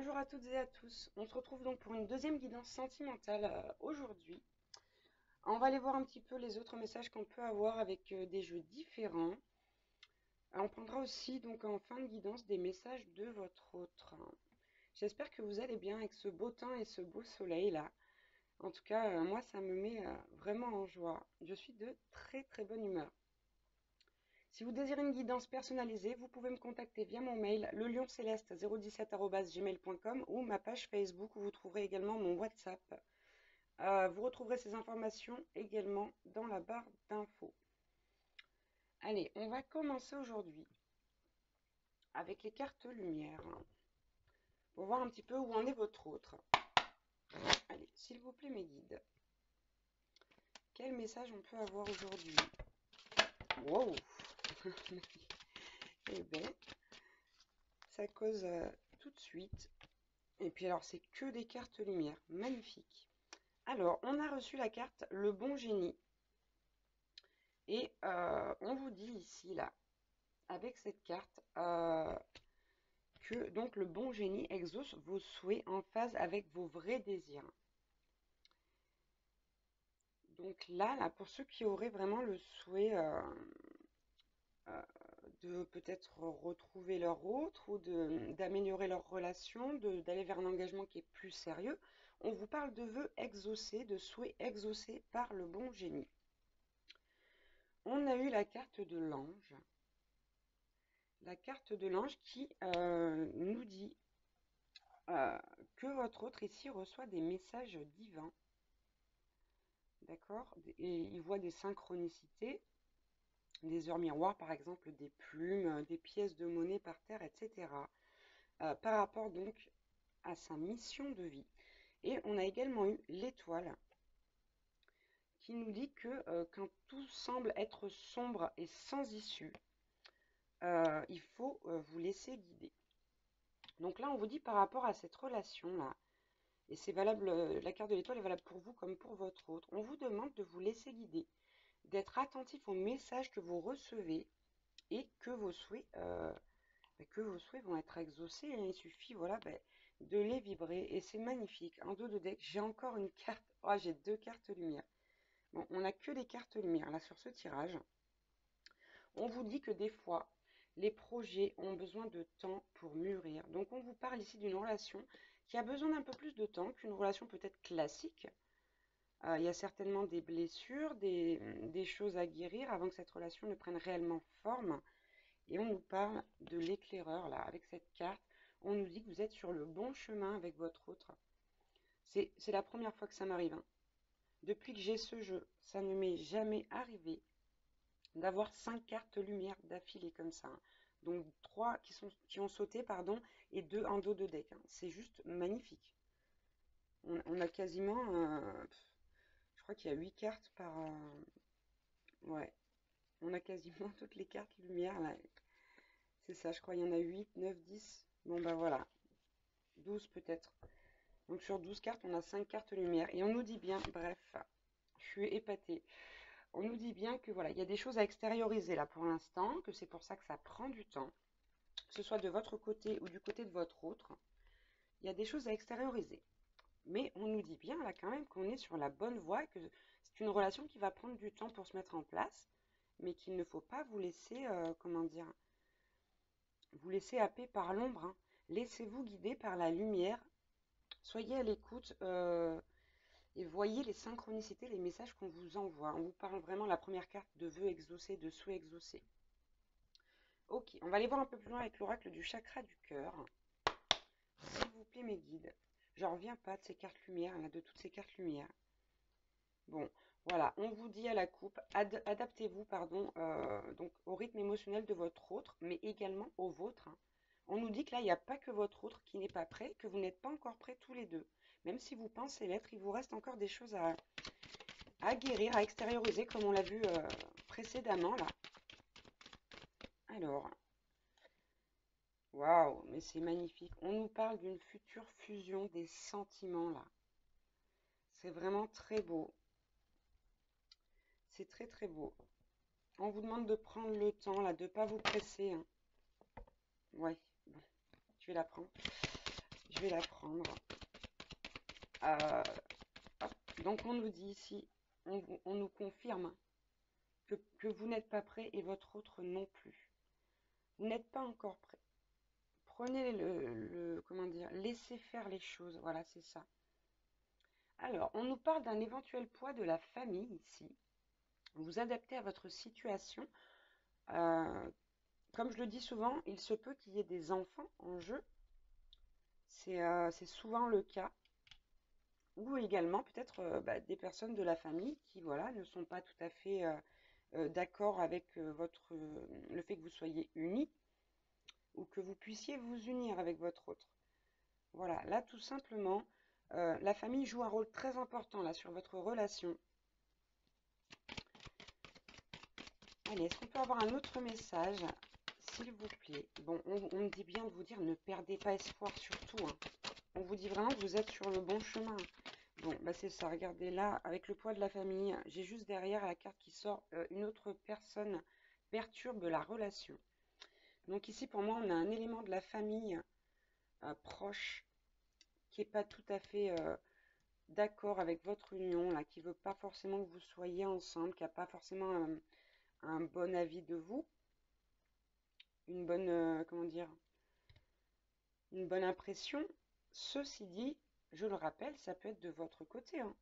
Bonjour à toutes et à tous. On se retrouve donc pour une deuxième guidance sentimentale aujourd'hui. On va aller voir un petit peu les autres messages qu'on peut avoir avec des jeux différents. On prendra aussi donc en fin de guidance des messages de votre autre. J'espère que vous allez bien avec ce beau temps et ce beau soleil là. En tout cas, moi ça me met vraiment en joie. Je suis de très très bonne humeur. Si vous désirez une guidance personnalisée, vous pouvez me contacter via mon mail, lelioncéleste017@gmail.com ou ma page Facebook où vous trouverez également mon WhatsApp. Vous retrouverez ces informations également dans la barre d'infos. Allez, on va commencer aujourd'hui avec les cartes lumière pour voir un petit peu où en est votre autre. Allez, s'il vous plaît mes guides, quel message on peut avoir aujourd'hui? Wow. Eh bien, ça cause tout de suite. Et puis alors, c'est que des cartes lumière. Magnifique. Alors, on a reçu la carte Le Bon Génie. Et on vous dit ici, là, avec cette carte, que donc le Bon Génie exauce vos souhaits en phase avec vos vrais désirs. Donc là, pour ceux qui auraient vraiment le souhait de peut-être retrouver leur autre ou d'améliorer leur relation, d'aller vers un engagement qui est plus sérieux, on vous parle de vœux exaucés, de souhaits exaucés par le Bon Génie. On a eu la carte de l'ange. La carte de l'ange qui nous dit que votre autre ici reçoit des messages divins. D'accord? Et il voit des synchronicités, des heures miroirs par exemple, des plumes, des pièces de monnaie par terre, etc. Par rapport donc à sa mission de vie. Et on a également eu l'étoile qui nous dit que quand tout semble être sombre et sans issue, il faut vous laisser guider. Donc là, on vous dit par rapport à cette relation-là, et c'est valable, la carte de l'étoile est valable pour vous comme pour votre autre, on vous demande de vous laisser guider, d'être attentif aux messages que vous recevez et que vos souhaits vont être exaucés. Et il suffit voilà, de les vibrer et c'est magnifique. En dos de deck, j'ai encore une carte, oh, j'ai deux cartes lumière. Bon, on n'a que des cartes lumière là sur ce tirage. On vous dit que des fois, les projets ont besoin de temps pour mûrir. Donc on vous parle ici d'une relation qui a besoin d'un peu plus de temps qu'une relation peut-être classique. Il y a certainement des blessures, des choses à guérir avant que cette relation ne prenne réellement forme. Et on nous parle de l'éclaireur, là, avec cette carte. On nous dit que vous êtes sur le bon chemin avec votre autre. C'est la première fois que ça m'arrive. Hein. Depuis que j'ai ce jeu, ça ne m'est jamais arrivé d'avoir 5 cartes lumière d'affilée comme ça. Hein. Donc 3 qui ont sauté, pardon, et 2 en dos de deck. Hein. C'est juste magnifique. On a quasiment, je crois qu'il y a 8 cartes par... ouais, on a quasiment toutes les cartes lumière là. C'est ça, je crois, il y en a 8, 9, 10. Bon bah voilà, 12 peut-être. Donc sur 12 cartes, on a 5 cartes lumière. Et on nous dit bien, bref, je suis épatée. On nous dit bien que voilà, il y a des choses à extérioriser là pour l'instant, que c'est pour ça que ça prend du temps, que ce soit de votre côté ou du côté de votre autre. Il y a des choses à extérioriser. Mais on nous dit bien là quand même qu'on est sur la bonne voie, que c'est une relation qui va prendre du temps pour se mettre en place, mais qu'il ne faut pas vous laisser, comment dire, vous laisser happer par l'ombre. Hein. Laissez-vous guider par la lumière. Soyez à l'écoute et voyez les synchronicités, les messages qu'on vous envoie. On vous parle vraiment la première carte de vœux exaucés, de souhaits exaucés. Ok, on va aller voir un peu plus loin avec l'oracle du chakra du cœur. S'il vous plaît mes guides. J'en reviens pas de ces cartes lumière, là, de toutes ces cartes lumière. Bon, voilà, on vous dit à la coupe, adaptez-vous, pardon, donc au rythme émotionnel de votre autre, mais également au vôtre. Hein. On nous dit que là, il n'y a pas que votre autre qui n'est pas prêt, que vous n'êtes pas encore prêts tous les deux. Même si vous pensez l'être, il vous reste encore des choses à guérir, à extérioriser, comme on l'a vu précédemment, là. Alors, waouh, mais c'est magnifique. On nous parle d'une future fusion des sentiments, là. C'est vraiment très beau. C'est très, très beau. On vous demande de prendre le temps, là, de ne pas vous presser. Hein. Ouais, bon, je vais la prendre. je vais la prendre. Euh, hop. Donc on nous dit ici, on nous confirme que vous n'êtes pas prêt et votre autre non plus. Vous n'êtes pas encore prêt. Prenez comment dire, laissez faire les choses. Voilà, c'est ça. Alors, on nous parle d'un éventuel poids de la famille ici. Vous adaptez à votre situation. Euh, Comme je le dis souvent, il se peut qu'il y ait des enfants en jeu. C'est souvent le cas. Ou également peut-être des personnes de la famille qui voilà, ne sont pas tout à fait d'accord avec le fait que vous soyez unis ou que vous puissiez vous unir avec votre autre. Voilà, là tout simplement, la famille joue un rôle très important là sur votre relation. Allez, est-ce qu'on peut avoir un autre message, s'il vous plaît? Bon, on me dit bien de vous dire ne perdez pas espoir surtout, hein. On vous dit vraiment que vous êtes sur le bon chemin. Bon, bah c'est ça, regardez là, avec le poids de la famille, j'ai juste derrière la carte qui sort, une autre personne perturbe la relation. Donc ici, pour moi, on a un élément de la famille proche qui n'est pas tout à fait d'accord avec votre union, là, qui ne veut pas forcément que vous soyez ensemble, qui n'a pas forcément un bon avis de vous, une bonne, comment dire, une bonne impression. Ceci dit, je le rappelle, ça peut être de votre côté, hein.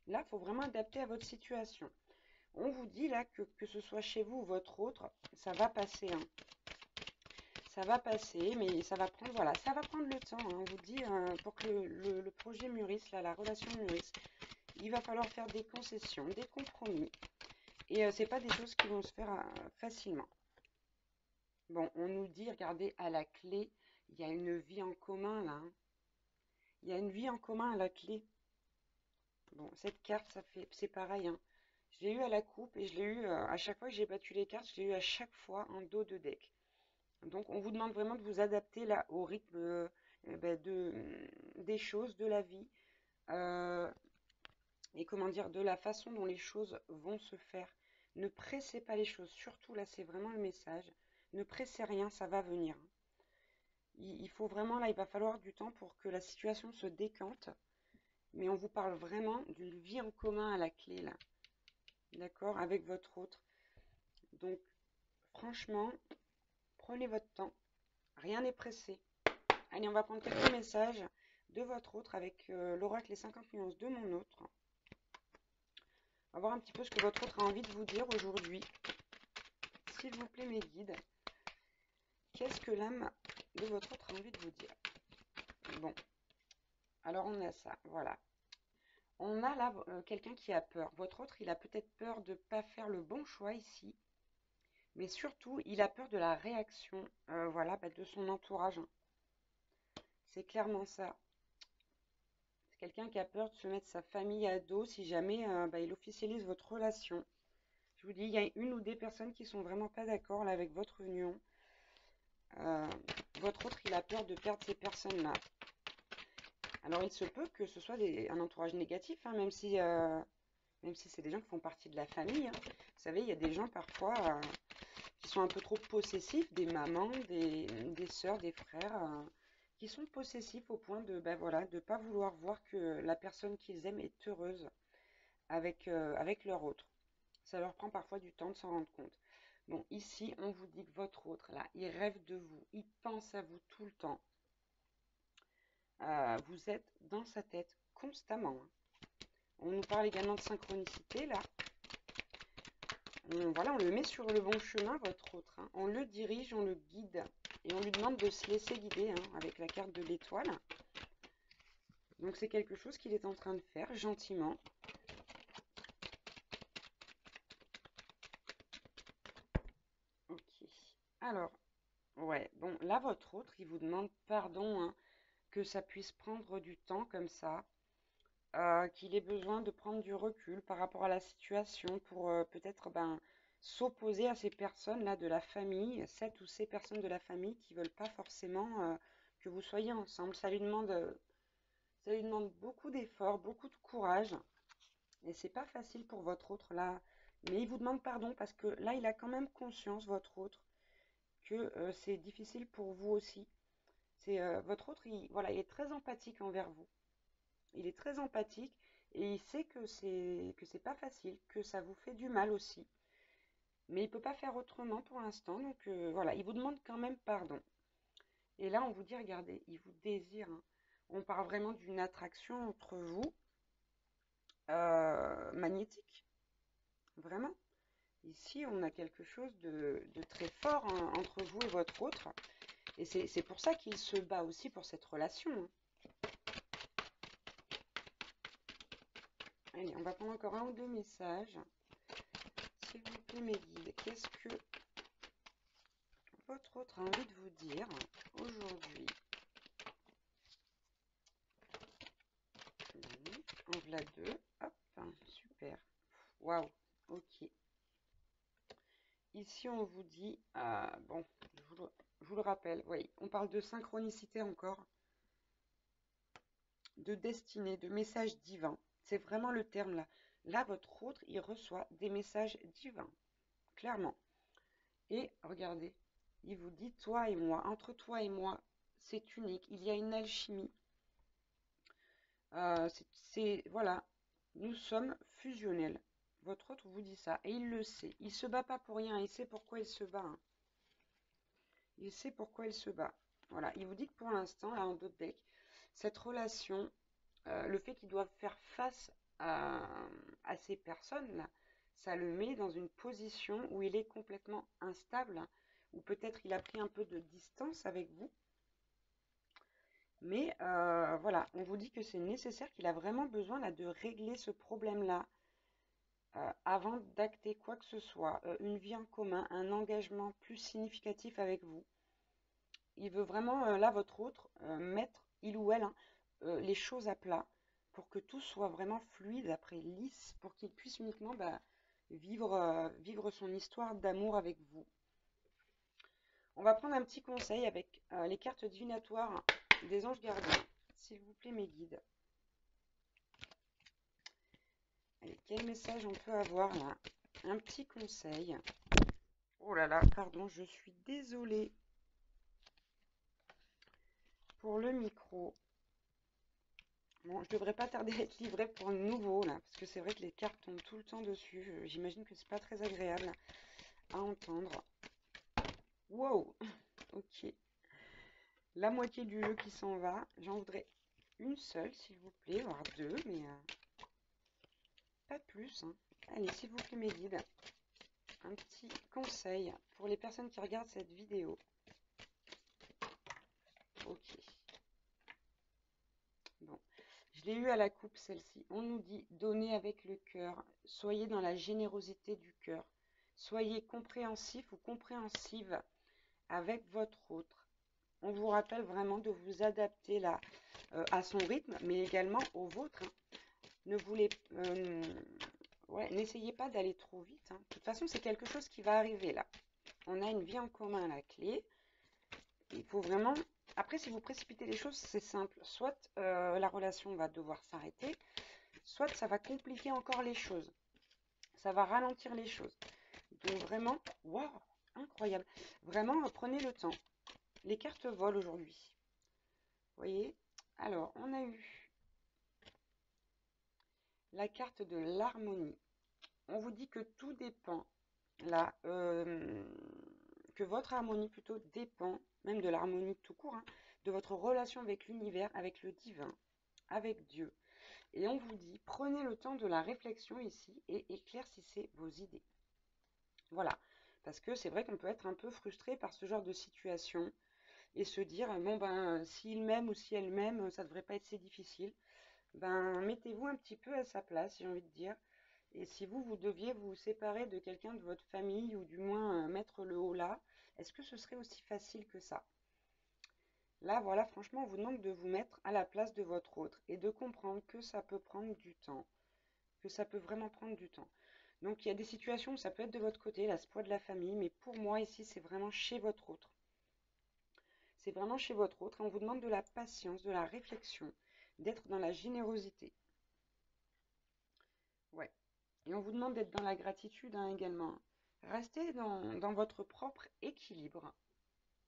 Là, il faut vraiment adapter à votre situation. On vous dit là que ce soit chez vous ou votre autre, ça va passer, hein. Ça va passer, mais ça va prendre, voilà, ça va prendre le temps, hein. On vous dit, pour que le projet mûrisse, là, la relation mûrisse, il va falloir faire des concessions, des compromis. Et c'est pas des choses qui vont se faire facilement. Bon, on nous dit, regardez, à la clé, il y a une vie en commun là, hein. Il y a une vie en commun à la clé. Bon, cette carte, c'est pareil, hein. Je l'ai eu à la coupe et je l'ai eu à chaque fois que j'ai battu les cartes, je l'ai eu à chaque fois en dos de deck. Donc, on vous demande vraiment de vous adapter là au rythme des choses, de la vie, euh, et comment dire, de la façon dont les choses vont se faire. Ne pressez pas les choses, surtout là, c'est vraiment le message. Ne pressez rien, ça va venir. Il faut vraiment, là, il va falloir du temps pour que la situation se décante. Mais on vous parle vraiment d'une vie en commun à la clé, là. D'accord? Avec votre autre. Donc, franchement, prenez votre temps. Rien n'est pressé. Allez, on va prendre quelques messages de votre autre avec l'oracle Les 50 nuances de mon autre. On va voir un petit peu ce que votre autre a envie de vous dire aujourd'hui. S'il vous plaît, mes guides, qu'est-ce que l'âme de votre autre a envie de vous dire? Bon, alors on a ça, voilà. On a là quelqu'un qui a peur. Votre autre, il a peut-être peur de ne pas faire le bon choix ici. Mais surtout, il a peur de la réaction voilà, de son entourage. C'est clairement ça. C'est quelqu'un qui a peur de se mettre sa famille à dos si jamais il officialise votre relation. Je vous dis, il y a une ou des personnes qui sont vraiment pas d'accord là avec votre union. Votre autre, il a peur de perdre ces personnes-là. Alors, il se peut que ce soit un entourage négatif, hein, même si c'est des gens qui font partie de la famille, hein. Vous savez, il y a des gens parfois qui sont un peu trop possessifs, des mamans, des sœurs, des frères, qui sont possessifs au point de voilà, de pas vouloir voir que la personne qu'ils aiment est heureuse avec leur autre. Ça leur prend parfois du temps de s'en rendre compte. Bon, ici, on vous dit que votre autre, là, il rêve de vous, il pense à vous tout le temps. Vous êtes dans sa tête constamment, hein. On nous parle également de synchronicité, là. Voilà, on le met sur le bon chemin, votre autre, hein. On le dirige, on le guide. Et on lui demande de se laisser guider, hein, avec la carte de l'étoile. Donc c'est quelque chose qu'il est en train de faire gentiment. Ok. Alors, ouais, bon, là, votre autre, il vous demande pardon, hein, que ça puisse prendre du temps comme ça. Qu'il ait besoin de prendre du recul par rapport à la situation pour peut-être s'opposer à ces personnes-là de la famille, cette ou ces personnes de la famille qui veulent pas forcément que vous soyez ensemble. Ça lui demande beaucoup d'efforts, beaucoup de courage. Et c'est pas facile pour votre autre là. Mais il vous demande pardon parce que là, il a quand même conscience, votre autre, que c'est difficile pour vous aussi. votre autre, voilà, il est très empathique envers vous. Il est très empathique et il sait que c'est pas facile, que ça vous fait du mal aussi. Mais il peut pas faire autrement pour l'instant, donc voilà, il vous demande quand même pardon. Et là, on vous dit, regardez, il vous désire, hein. On parle vraiment d'une attraction entre vous, magnétique, vraiment. Ici, on a quelque chose de très fort, hein, entre vous et votre autre. Et c'est pour ça qu'il se bat aussi pour cette relation, hein. Allez, on va prendre encore un ou deux messages. S'il vous plaît, mes guides, qu'est-ce que votre autre a envie de vous dire aujourd'hui? En voilà deux. Hop, super. Waouh, ok. Ici, on vous dit, bon, je vous le rappelle, oui, on parle de synchronicité encore, de destinée, de message divin. C'est vraiment le terme là. Là, votre autre, il reçoit des messages divins, clairement. Et regardez, il vous dit, toi et moi, entre toi et moi, c'est unique, il y a une alchimie. Voilà, nous sommes fusionnels. Votre autre vous dit ça, et il le sait. Il se bat pas pour rien, il sait pourquoi il se bat, hein. Il sait pourquoi il se bat. Voilà, il vous dit que pour l'instant, là en d'autres decks, cette relation, le fait qu'il doive faire face à ces personnes-là, ça le met dans une position où il est complètement instable, hein, ou peut-être il a pris un peu de distance avec vous. Mais voilà, on vous dit que c'est nécessaire, qu'il a vraiment besoin là, de régler ce problème-là avant d'acter quoi que ce soit, une vie en commun, un engagement plus significatif avec vous. Il veut vraiment, là, votre autre, mettre, il ou elle, hein, les choses à plat pour que tout soit vraiment fluide, après lisse, pour qu'il puisse uniquement vivre son histoire d'amour avec vous. On va prendre un petit conseil avec les cartes divinatoires des anges gardiens. S'il vous plaît, mes guides. Allez, quel message on peut avoir là? Un petit conseil. Oh là là, pardon, je suis désolée pour le micro. Bon, je devrais pas tarder à être livrée pour le nouveau là, parce que c'est vrai que les cartes tombent tout le temps dessus. J'imagine que c'est pas très agréable à entendre. Wow, ok. La moitié du jeu qui s'en va. J'en voudrais une seule, s'il vous plaît, voire deux, mais pas plus, hein. Allez, s'il vous plaît, mes guides, un petit conseil pour les personnes qui regardent cette vidéo. Ok. Bon, je l'ai eu à la coupe celle-ci. On nous dit donnez avec le cœur, soyez dans la générosité du cœur, soyez compréhensif ou compréhensive avec votre autre. On vous rappelle vraiment de vous adapter là à son rythme, mais également au vôtre, hein. Ne voulez, ouais, n'essayez pas d'aller trop vite, hein. De toute façon, c'est quelque chose qui va arriver là. On a une vie en commun à la clé. Il faut vraiment. Après, si vous précipitez les choses, c'est simple. Soit la relation va devoir s'arrêter, soit ça va compliquer encore les choses. Ça va ralentir les choses. Donc vraiment, waouh, incroyable. Vraiment, prenez le temps. Les cartes volent aujourd'hui. Vous voyez? Alors, on a eu la carte de l'harmonie. On vous dit que tout dépend, là, que votre harmonie plutôt dépend, même de l'harmonie tout court, hein, de votre relation avec l'univers, avec le divin, avec Dieu. Et on vous dit, prenez le temps de la réflexion ici et éclaircissez vos idées. Voilà, parce que c'est vrai qu'on peut être un peu frustré par ce genre de situation et se dire, bon ben, s'il m'aime ou si elle m'aime, ça ne devrait pas être si difficile. Ben, mettez-vous un petit peu à sa place, j'ai envie de dire. Et si vous deviez vous séparer de quelqu'un de votre famille ou du moins mettre le haut là, est-ce que ce serait aussi facile que ça? Là, voilà, franchement, on vous demande de vous mettre à la place de votre autre et de comprendre que ça peut prendre du temps, que ça peut vraiment prendre du temps. Donc, il y a des situations où ça peut être de votre côté, la poids de la famille, mais pour moi, ici, c'est vraiment chez votre autre. C'est vraiment chez votre autre et on vous demande de la patience, de la réflexion, d'être dans la générosité. Ouais. Et on vous demande d'être dans la gratitude, hein, également. Restez dans votre propre équilibre,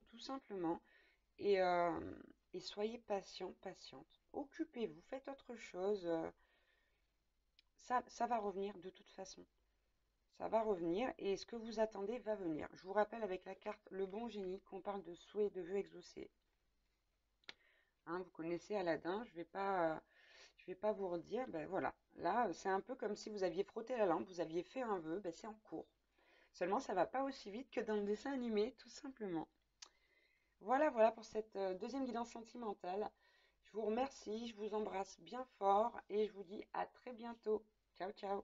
tout simplement. et soyez patient, patiente. Occupez-vous, faites autre chose. Ça va revenir de toute façon. Ça va revenir et ce que vous attendez va venir. Je vous rappelle avec la carte Le Bon Génie qu'on parle de souhaits et de vœux exaucés. Hein, vous connaissez Aladdin, je vais pas vous redire. Ben voilà, là c'est un peu comme si vous aviez frotté la lampe, vous aviez fait un vœu, ben c'est en cours. Seulement ça va pas aussi vite que dans le dessin animé, tout simplement. Voilà, voilà pour cette deuxième guidance sentimentale. Je vous remercie, je vous embrasse bien fort et je vous dis à très bientôt. Ciao, ciao.